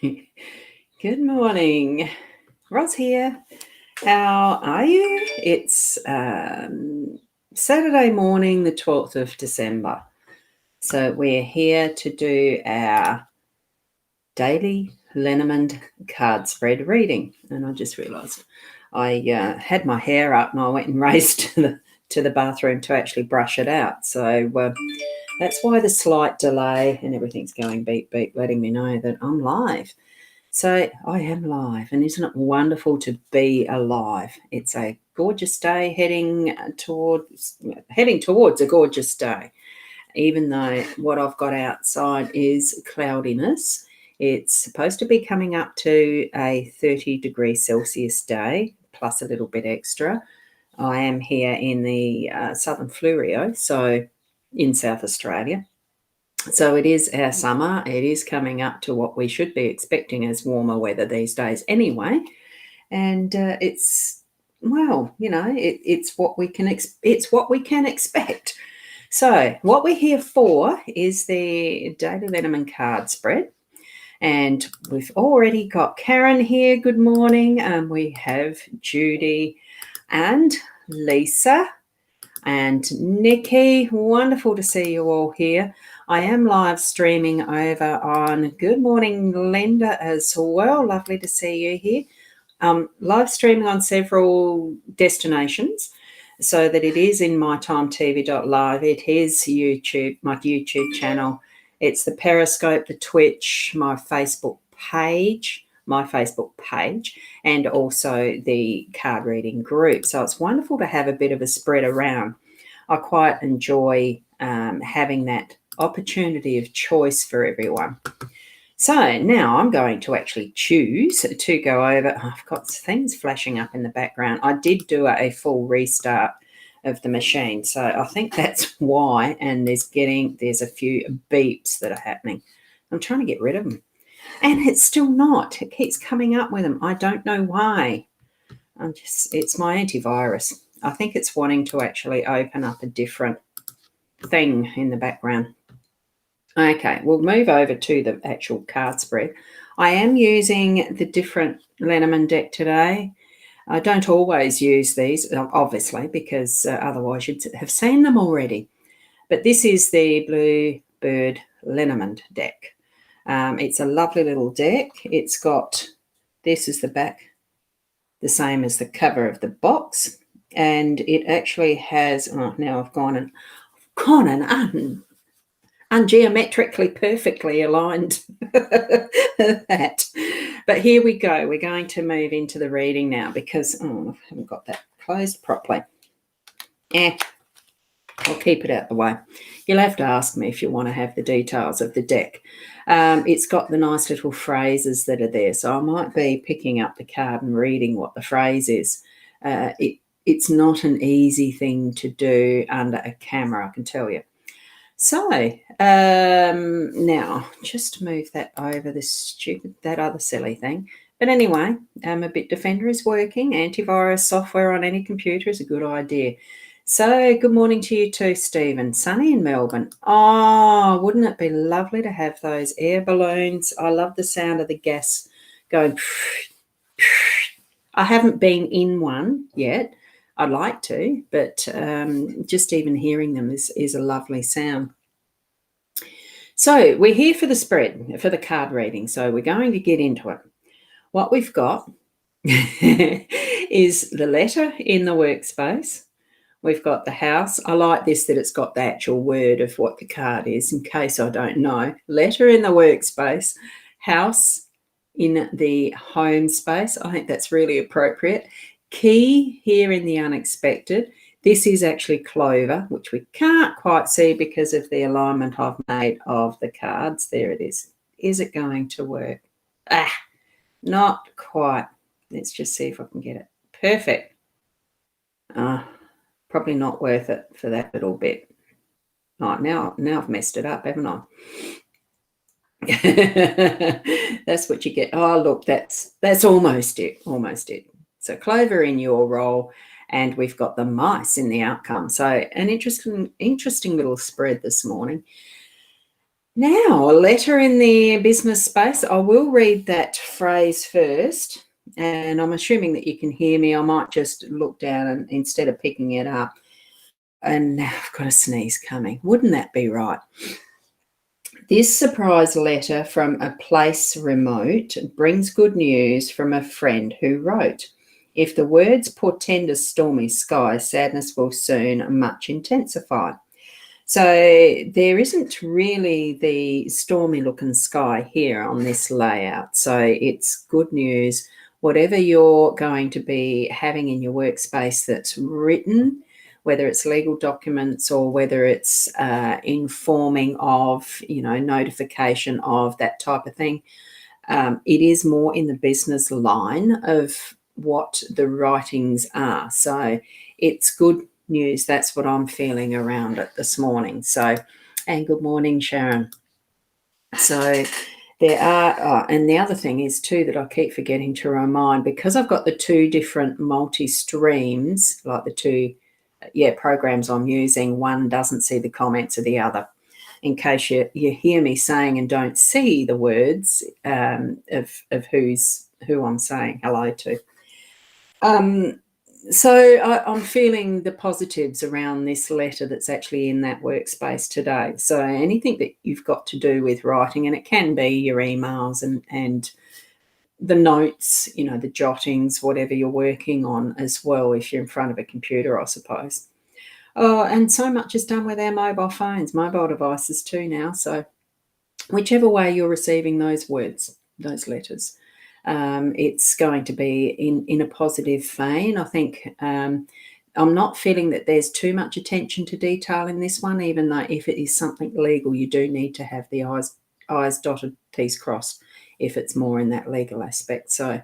Good morning. Roz here. How are you? It's Saturday morning, the 12th of December. So we're here to do our Daily LENORMAND card spread reading. And I just realised I had my hair up and I went and raced to the bathroom to actually brush it out. So that's why the slight delay and everything's going beep, beep, letting me know that I'm live. So I am live, and isn't it wonderful to be alive? It's a gorgeous day heading towards a gorgeous day. Even though what I've got outside is cloudiness, it's supposed to be coming up to a 30 degrees Celsius day, plus a little bit extra. I am here in the southern Flurio, so in South Australia. So it is our summer. It is coming up to what we should be expecting as warmer weather these days anyway. And it's what we can expect. So what we're here for is the Daily Lenormand card spread. And we've already got Karen here. Good morning. We have Judy and Lisa and Nikki. Wonderful to see you all here. I am live streaming over on Good Morning Linda as well. Lovely to see you here. Live streaming on several destinations so that it is in mytimetv.live. It is YouTube, my YouTube channel. It's the Periscope, the Twitch, my Facebook page, and also the card reading group. So it's wonderful to have a bit of a spread around. I quite enjoy having that opportunity of choice for everyone. So now I'm going to actually choose to go over. I've got things flashing up in the background. I did do a full restart of the machine, so I think that's why. And there's a few beeps that are happening. I'm trying to get rid of them, and it's still not. It keeps coming up with them. I don't know why. It's my antivirus. I think it's wanting to actually open up a different thing in the background. Okay, we'll move over to the actual card spread. I am using the different Lenormand deck today. I don't always use these, obviously, because otherwise you'd have seen them already. But this is the Blue Bird Lenormand deck. It's a lovely little deck. It's got, this is the back, the same as the cover of the box. And it actually has, now I've gone and ungeometrically perfectly aligned that. But here we go. We're going to move into the reading now because I haven't got that closed properly. I'll keep it out the way. You'll have to ask me if you want to have the details of the deck. It's got the nice little phrases that are there. So I might be picking up the card and reading what the phrase is. It's not an easy thing to do under a camera, I can tell you. So now just move that over, that other silly thing. But anyway, a Bit Defender is working. Antivirus software on any computer is a good idea. So good morning to you too, Stephen. Sunny in Melbourne. Oh, wouldn't it be lovely to have those air balloons? I love the sound of the gas going. I haven't been in one yet. I'd like to, but just even hearing them is a lovely sound. So we're here for the spread, for the card reading. So we're going to get into it. What we've got is the letter in the workspace. We've got the house. I like this, that it's got the actual word of what the card is, in case I don't know. Letter in the workspace, house in the home space. I think that's really appropriate. Key here in the unexpected. This is actually clover, which we can't quite see because of the alignment I've made of the cards. There it is. Is it going to work? Not quite. Let's just see if I can get it. Perfect. Probably not worth it for that little bit. Oh, now I've messed it up, haven't I? That's what you get. Oh, look, that's almost it. So clover in your role, and we've got the mice in the outcome. So an interesting little spread this morning. Now, a letter in the business space. I will read that phrase first, and I'm assuming that you can hear me. I might just look down and instead of picking it up. And now I've got a sneeze coming. Wouldn't that be right? This surprise letter from a place remote brings good news from a friend who wrote, "If the words portend a stormy sky, sadness will soon much intensify." So there isn't really the stormy looking sky here on this layout. So it's good news. Whatever you're going to be having in your workspace that's written, whether it's legal documents or whether it's informing of, notification of that type of thing, it is more in the business line of what the writings are. So it's good news. That's what I'm feeling around it this morning. So, and good morning, Sharon. So there are, and the other thing is too that I keep forgetting to remind, because I've got the two different multi-streams, like the two, programs I'm using, one doesn't see the comments of the other. In case you hear me saying and don't see the words of who I'm saying hello to. So I'm feeling the positives around this letter that's actually in that workspace today. So anything that you've got to do with writing, and it can be your emails and the notes, the jottings, whatever you're working on as well, if you're in front of a computer, I suppose. Oh, and so much is done with our mobile phones, mobile devices too now. So whichever way you're receiving those words, those letters, it's going to be in a positive vein. I think I'm not feeling that there's too much attention to detail in this one, even though if it is something legal, you do need to have the I's dotted, T's crossed, if it's more in that legal aspect. So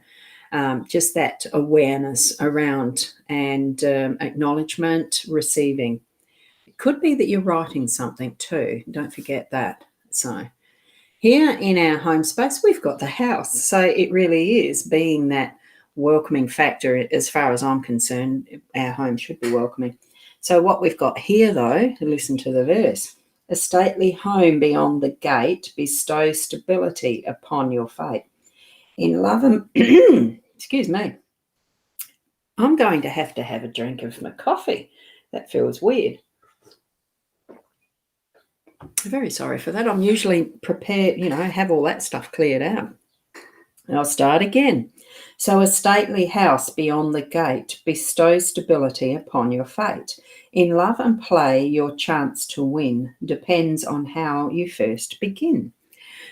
just that awareness around and acknowledgement, receiving. It could be that you're writing something too. Don't forget that. So here in our home space, we've got the house. So it really is being that welcoming factor. As far as I'm concerned, our home should be welcoming. So what we've got here, though, listen to the verse. A stately home beyond the gate bestows stability upon your fate. In love and excuse me, I'm going to have a drink of my coffee. That feels weird. Very sorry for that. I'm usually prepared, have all that stuff cleared out. And I'll start again. So a stately house beyond the gate bestows stability upon your fate. In love and play, your chance to win depends on how you first begin.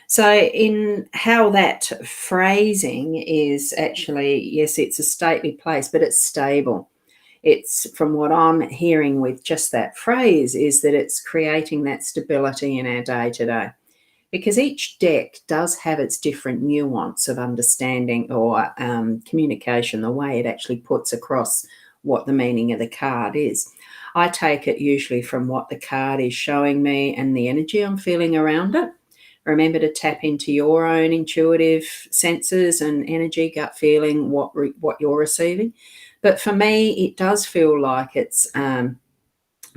So in how that phrasing is actually, yes, it's a stately place, but it's stable. It's, from what I'm hearing with just that phrase, is that it's creating that stability in our day to day. Because each deck does have its different nuance of understanding or communication, the way it actually puts across what the meaning of the card is. I take it usually from what the card is showing me and the energy I'm feeling around it. Remember to tap into your own intuitive senses and energy, gut feeling, what you're receiving. But for me, it does feel like it's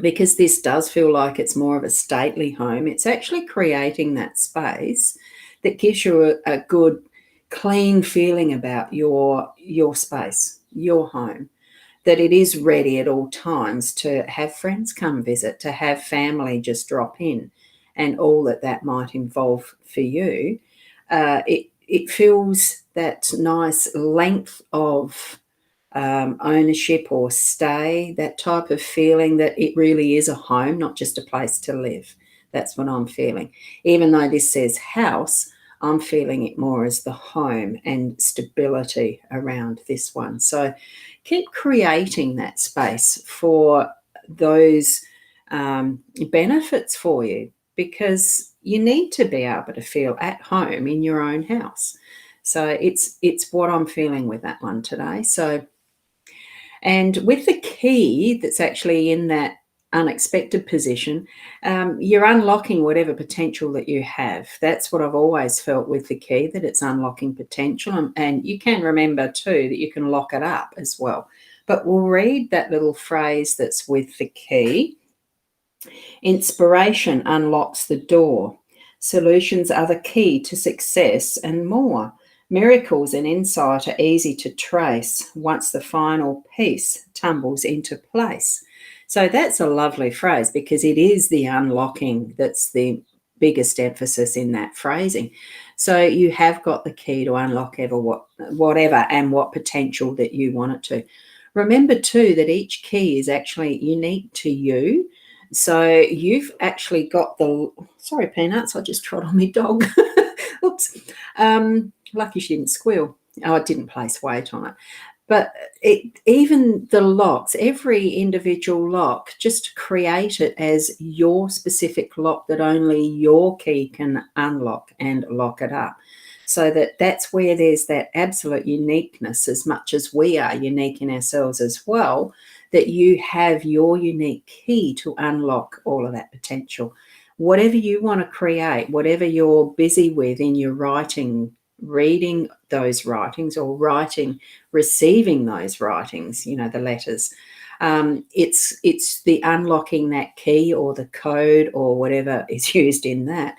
because this does feel like it's more of a stately home. It's actually creating that space that gives you a good, clean feeling about your space, your home, that it is ready at all times to have friends come visit, to have family just drop in, and all that might involve for you. It feels that nice length of ownership or stay, that type of feeling that it really is a home, not just a place to live. That's what I'm feeling. Even though this says house, I'm feeling it more as the home and stability around this one. So keep creating that space for those benefits for you, because you need to be able to feel at home in your own house. So it's what I'm feeling with that one today. So, and with the key that's actually in that unexpected position, you're unlocking whatever potential that you have. That's what I've always felt with the key, that it's unlocking potential. And you can remember too that you can lock it up as well. But we'll read that little phrase that's with the key. Inspiration unlocks the door. Solutions are the key to success and more. Miracles and insight are easy to trace once the final piece tumbles into place. So that's a lovely phrase because it is the unlocking that's the biggest emphasis in that phrasing. So you have got the key to unlock whatever and what potential that you want it to. Remember too that each key is actually unique to you. So you've actually got sorry, Peanuts, I just trod on my dog. Oops. Lucky she didn't squeal. Oh, I didn't place weight on it. But even the locks, every individual lock, just create it as your specific lock that only your key can unlock and lock it up. So that's where there's that absolute uniqueness, as much as we are unique in ourselves as well, that you have your unique key to unlock all of that potential. Whatever you want to create, whatever you're busy with in your writing, reading those writings or receiving those writings, the letters, it's the unlocking that key or the code or whatever is used in that,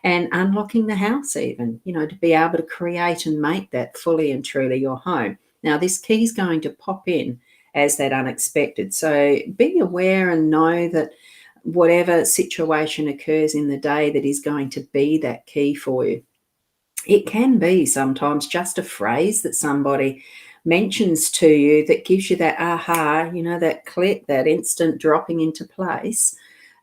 and unlocking the house even, to be able to create and make that fully and truly your home. Now, this key is going to pop in as that unexpected. So be aware and know that whatever situation occurs in the day that is going to be that key for you. It can be sometimes just a phrase that somebody mentions to you that gives you that aha, that click, that instant dropping into place,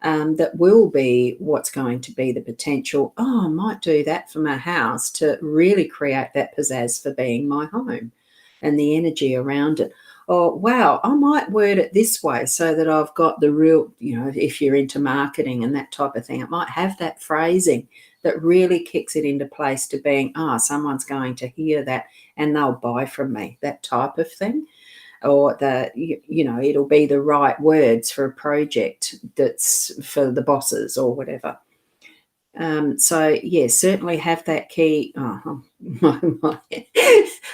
that will be what's going to be the potential. Oh, I might do that for my house to really create that pizzazz for being my home and the energy around it. Oh, wow, I might word it this way so that I've got the real, if you're into marketing and that type of thing, it might have that phrasing that really kicks it into place to being, someone's going to hear that and they'll buy from me, that type of thing. Or it'll be the right words for a project that's for the bosses or whatever. So certainly have that key.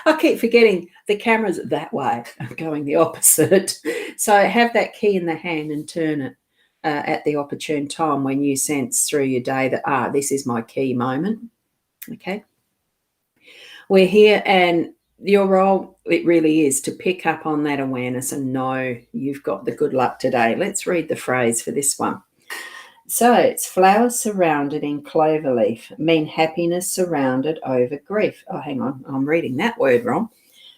I keep forgetting the camera's that way. I'm going the opposite. So have that key in the hand and turn it at the opportune time when you sense through your day that, this is my key moment. Okay. We're here, and your role, it really is to pick up on that awareness and know you've got the good luck today. Let's read the phrase for this one. So it's flowers surrounded in clover leaf mean happiness surrounded over grief. Oh, hang on, I'm reading that word wrong.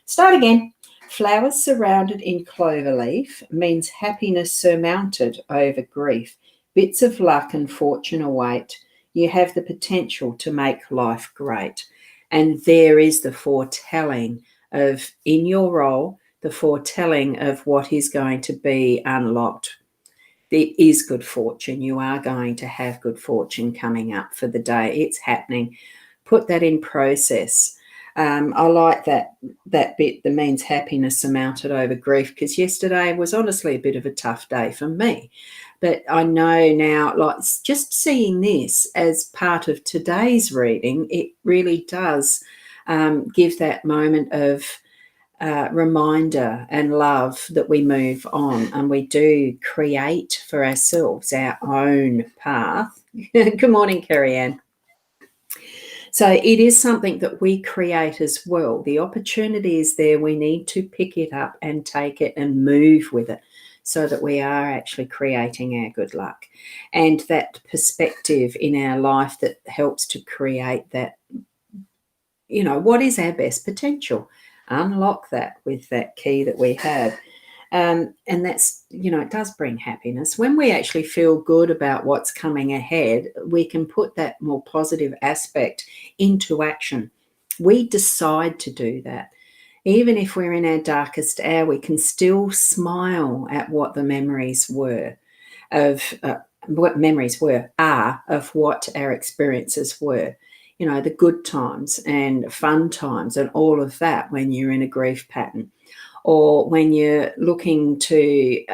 Start again. Flowers surrounded in clover leaf means happiness surmounted over grief. Bits of luck and fortune await. You have the potential to make life great. And there is the foretelling of, in your role, the foretelling of what is going to be unlocked. There is good fortune. You are going to have good fortune coming up for the day. It's happening. Put that in process. I like that bit that means happiness surmounted over grief, because yesterday was honestly a bit of a tough day for me. But I know now, like just seeing this as part of today's reading, it really does give that moment of reminder and love that we move on and we do create for ourselves our own path. Good morning, Kerry Ann. So it is something that we create as well. The opportunity is there. We need to pick it up and take it and move with it so that we are actually creating our good luck and that perspective in our life that helps to create that, what is our best potential? Unlock that with that key that we have. And that's, it does bring happiness. When we actually feel good about what's coming ahead, we can put that more positive aspect into action. We decide to do that. Even if we're in our darkest hour, we can still smile at what the memories were of of what our experiences were. The good times and fun times and all of that when you're in a grief pattern. Or when you're looking to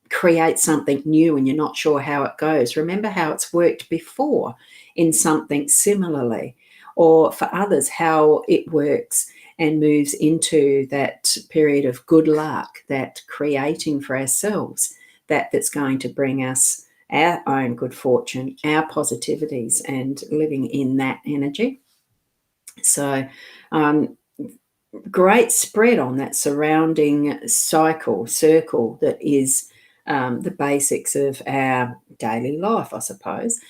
create something new and you're not sure how it goes, remember how it's worked before in something similarly, or for others, how it works and moves into that period of good luck, that creating for ourselves, that's going to bring us our own good fortune, our positivities, and living in that energy. So, great spread on that surrounding circle that is the basics of our daily life, I suppose.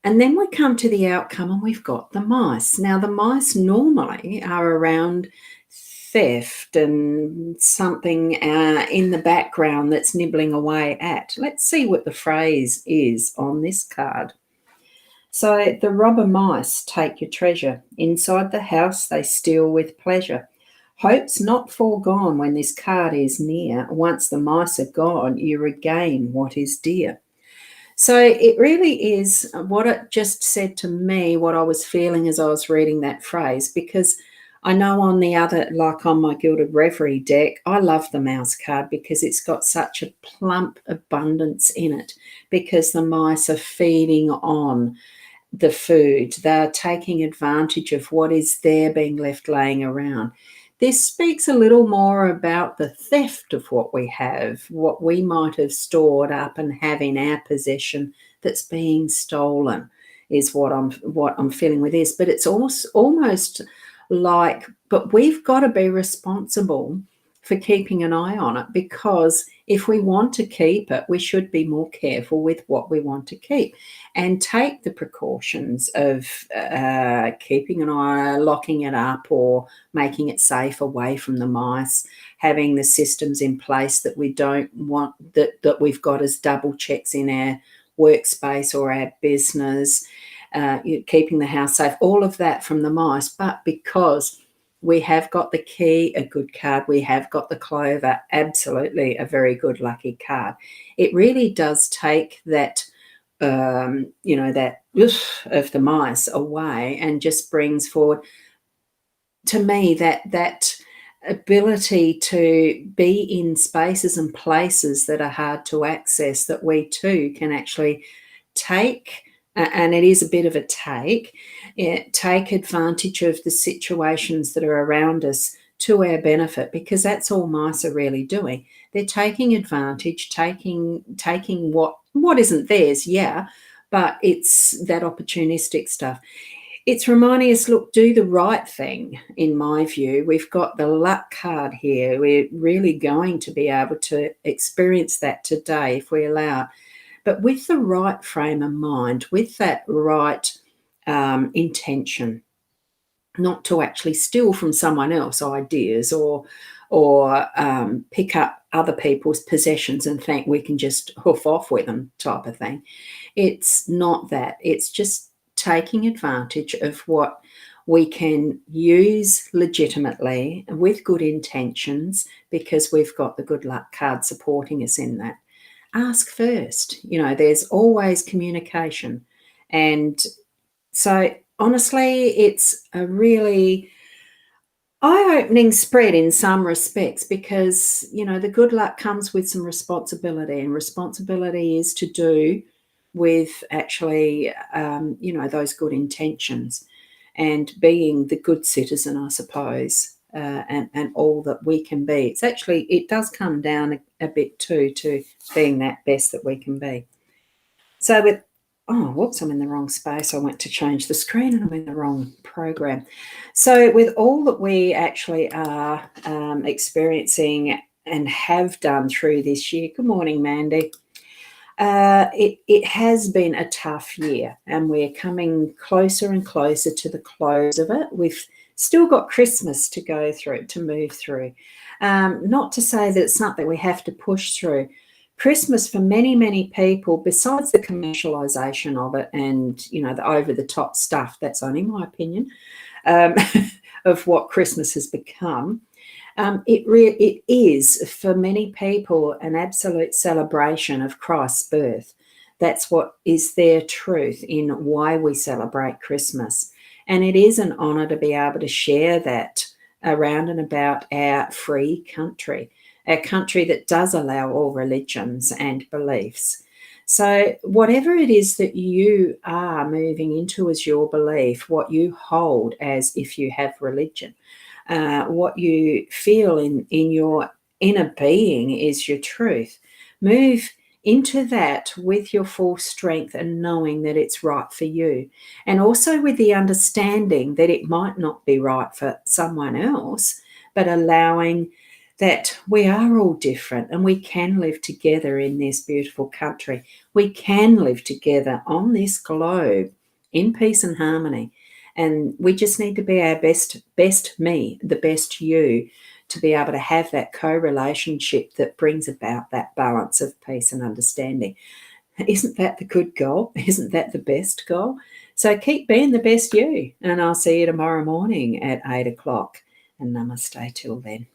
And then we come to the outcome and we've got the mice. Now, the mice normally are around theft and something in the background that's nibbling away at. Let's see what the phrase is on this card. So the robber mice take your treasure. Inside the house they steal with pleasure. Hope's not foregone when this card is near. Once the mice are gone, you regain what is dear. So it really is what it just said to me, what I was feeling as I was reading that phrase, because I know on the other, like on my Gilded Reverie deck, I love the mouse card because it's got such a plump abundance in it, because the mice are feeding on the food. They're taking advantage of what is there being left laying around. This speaks a little more about the theft of what we have, what we might have stored up and have in our possession that's being stolen, is what I'm feeling with this. But it's almost like, but we've got to be responsible for keeping an eye on it, because if we want to keep it, we should be more careful with what we want to keep and take the precautions of keeping an eye, locking it up or making it safe away from the mice, having the systems in place that we don't want, that we've got as double checks in our workspace or our business, keeping the house safe, all of that from the mice. But because we have got the key, a good card. We have got the clover, absolutely a very good lucky card. It really does take that, that of the mice away and just brings forward, to me, that ability to be in spaces and places that are hard to access, that we too can actually take, and it is a bit of a take advantage of the situations that are around us to our benefit, because that's all mice are really doing. They're taking advantage, taking what isn't theirs, yeah, but it's that opportunistic stuff. It's reminding us, look, do the right thing, in my view. We've got the luck card here. We're really going to be able to experience that today if we allow it. But with the right frame of mind, with that right intention, not to actually steal from someone else ideas or pick up other people's possessions and think we can just hoof off with them type of thing. It's not that. It's just taking advantage of what we can use legitimately with good intentions, because we've got the good luck card supporting us in that. Ask first. There's always communication. And so honestly, it's a really eye-opening spread in some respects, because, the good luck comes with some responsibility, and responsibility is to do with actually, those good intentions and being the good citizen, I suppose, and all that we can be. It does come down a bit too to being that best that we can be. So whoops, I'm in the wrong space. I went to change the screen and I'm in the wrong program. So with all that we actually are experiencing and have done through this year, good morning, Mandy. It has been a tough year, and we're coming closer and closer to the close of it. We've still got Christmas to go through, to move through. Not to say that it's something we have to push through. Christmas, for many, many people, besides the commercialisation of it and, the over-the-top stuff, that's only my opinion, of what Christmas has become, it is, for many people, an absolute celebration of Christ's birth. That's what is their truth in why we celebrate Christmas. And it is an honour to be able to share that around and about our free country, a country that does allow all religions and beliefs. So whatever it is that you are moving into as your belief, what you hold as if you have religion, what you feel in your inner being is your truth. Move into that with your full strength and knowing that it's right for you. And also with the understanding that it might not be right for someone else, but allowing that we are all different and we can live together in this beautiful country. We can live together on this globe in peace and harmony. And we just need to be our best me, the best you, to be able to have that co-relationship that brings about that balance of peace and understanding. Isn't that the good goal? Isn't that the best goal? So keep being the best you. And I'll see you tomorrow morning at 8 o'clock. And namaste till then.